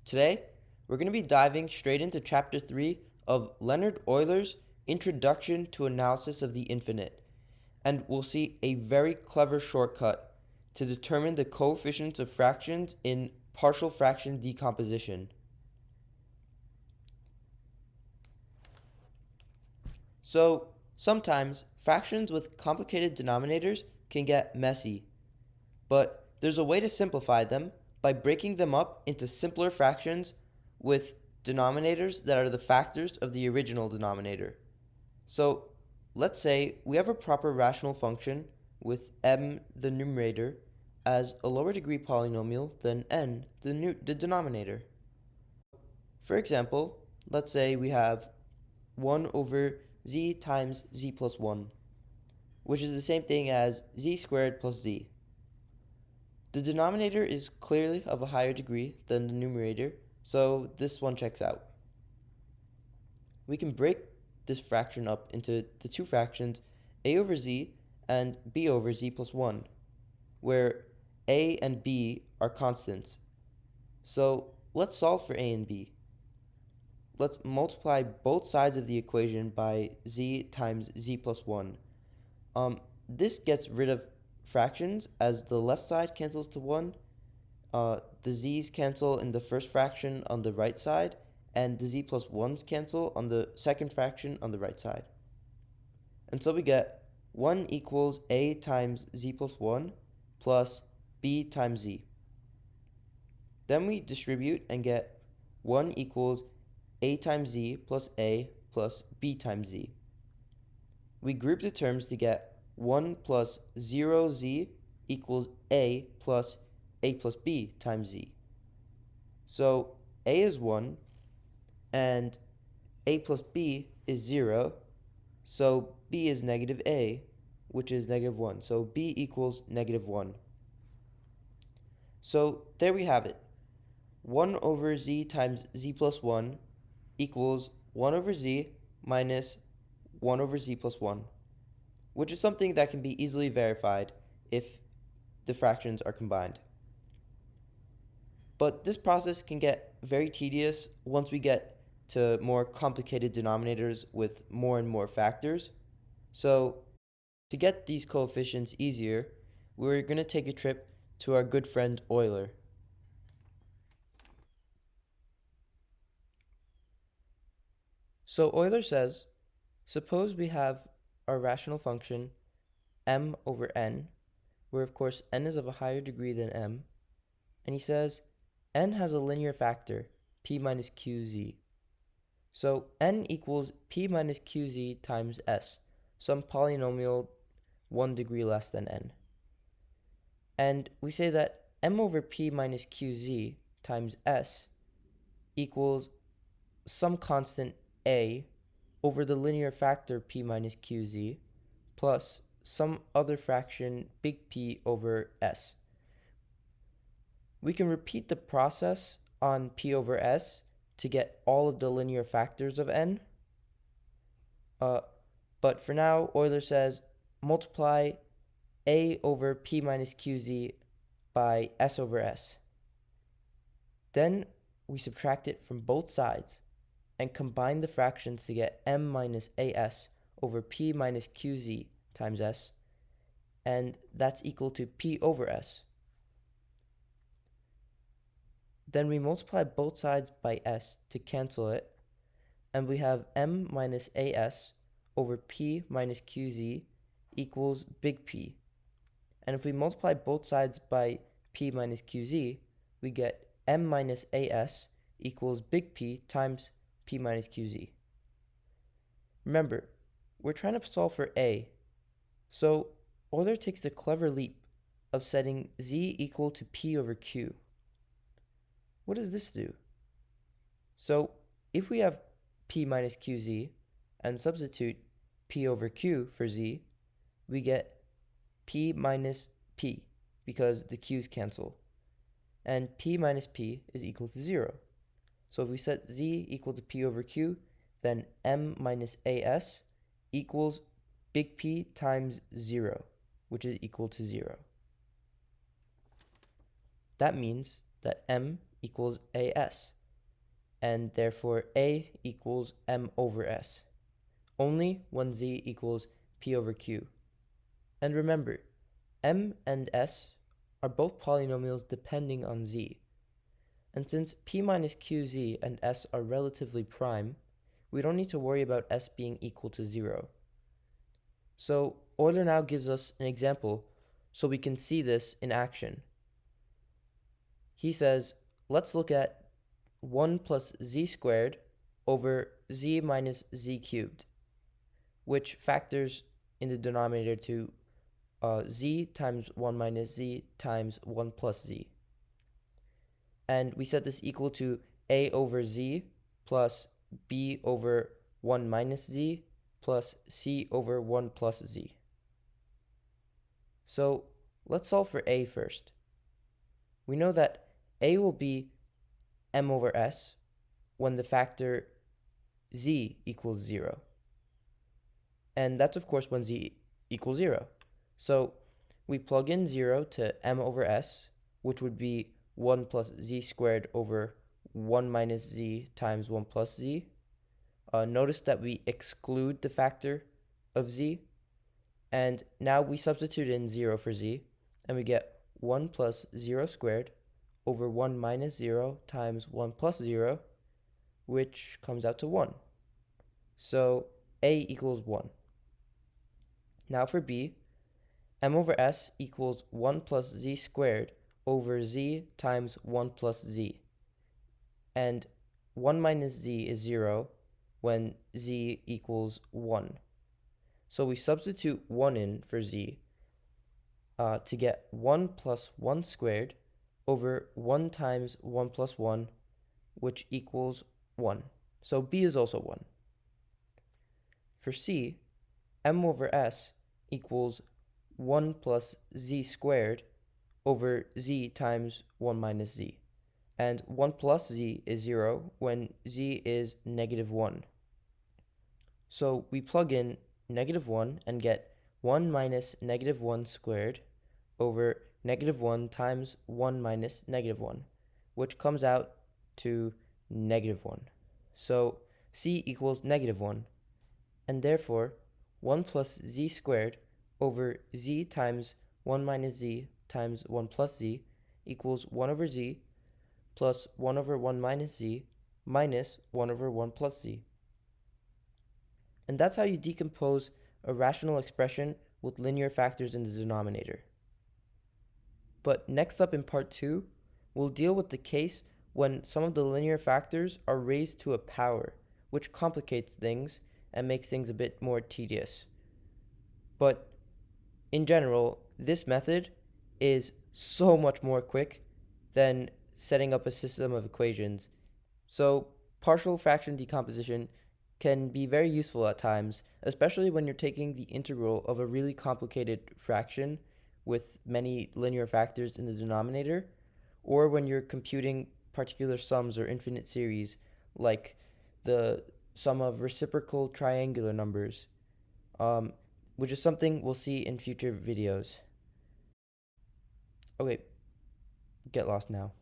Today, we're going to be diving straight into Chapter 3 of Leonard Euler's Introduction to Analysis of the Infinite, and we'll see a very clever shortcut to determine the coefficients of fractions in partial fraction decomposition. So, sometimes fractions with complicated denominators can get messy, but there's a way to simplify them by breaking them up into simpler fractions with denominators that are the factors of the original denominator. So let's say we have a proper rational function with m, the numerator, as a lower degree polynomial than n, the denominator. For example, let's say we have 1 over z times z plus 1, which is the same thing as z squared plus z. The denominator is clearly of a higher degree than the numerator, so this one checks out. We can break this fraction up into the two fractions a over z and b over z plus 1, where a and b are constants. So let's solve for a and b. Let's multiply both sides of the equation by z times z plus 1. This gets rid of fractions as the left side cancels to 1, the z's cancel in the first fraction on the right side, and the z plus 1's cancel on the second fraction on the right side. And so we get 1 equals a times z plus 1 plus b times z. Then we distribute and get 1 equals a times z plus a plus b times z. We group the terms to get 1 plus 0z equals a plus b times z. So a is 1 and a plus b is 0, so b is negative a, which is negative 1. So b equals negative 1. So there we have it. 1 over z times z plus 1 equals 1 over z minus 1 over z plus 1, which is something that can be easily verified if the fractions are combined. But this process can get very tedious once we get to more complicated denominators with more and more factors. So to get these coefficients easier, we're going to take a trip to our good friend Euler. So Euler says, suppose we have our rational function m over n, where of course n is of a higher degree than m, and he says n has a linear factor, p minus qz. So n equals p minus qz times s, some polynomial 1 degree less than n. And we say that m over p minus qz times s equals some constant a over the linear factor p minus qz plus some other fraction big P over s. We can repeat the process on p over s to get all of the linear factors of n. But for now, Euler says multiply a over p minus qz by s over s. Then we subtract it from both sides and combine the fractions to get m minus as over p minus qz times s, and that's equal to p over s. Then we multiply both sides by s to cancel it, and we have m minus as over p minus qz equals big P. And if we multiply both sides by p minus qz, we get m minus as equals big P times p minus qz. Remember, we're trying to solve for a, so Euler takes the clever leap of setting z equal to p over q. What does this do? So if we have p minus qz and substitute p over q for z, we get p minus p because the q's cancel, and p minus p is equal to 0. So if we set z equal to p over q, then m minus as equals big P times 0, which is equal to 0. That means that m equals as, and therefore a equals m over s, only when z equals p over q. And remember, m and s are both polynomials depending on z. And since p minus qz and s are relatively prime, we don't need to worry about s being equal to 0. So Euler now gives us an example so we can see this in action. He says, let's look at 1 plus z squared over z minus z cubed, which factors in the denominator to z times 1 minus z times 1 plus z. And we set this equal to a over z plus b over 1 minus z plus c over 1 plus z. So let's solve for a first. We know that a will be m over s when the factor z equals 0. And that's of course when z equals 0. So we plug in 0 to m over s, which would be 1 plus z squared over 1 minus z times 1 plus z. Notice that we exclude the factor of z, and now we substitute in 0 for z, and we get 1 plus 0 squared over 1 minus 0 times 1 plus 0, which comes out to 1. So a equals 1. Now for b, m over s equals 1 plus z squared over z times 1 plus z. And 1 minus z is 0 when z equals 1. So we substitute 1 in for z to get 1 plus 1 squared over 1 times 1 plus 1, which equals 1. So b is also 1. For c, m over s equals 1 plus z squared over z times 1 minus z. And 1 plus z is 0 when z is negative 1. So we plug in negative 1 and get 1 minus negative 1 squared over negative 1 times 1 minus negative 1, which comes out to negative 1. So c equals negative 1, and therefore 1 plus z squared over z times 1 minus z times 1 plus z equals 1 over z plus 1 over 1 minus z minus 1 over 1 plus z. And that's how you decompose a rational expression with linear factors in the denominator. But next up in part 2, we'll deal with the case when some of the linear factors are raised to a power, which complicates things and makes things a bit more tedious. But in general, this method is so much more quick than setting up a system of equations. So partial fraction decomposition can be very useful at times, especially when you're taking the integral of a really complicated fraction with many linear factors in the denominator, or when you're computing particular sums or infinite series, like the sum of reciprocal triangular numbers, which is something we'll see in future videos. Okay, get lost now.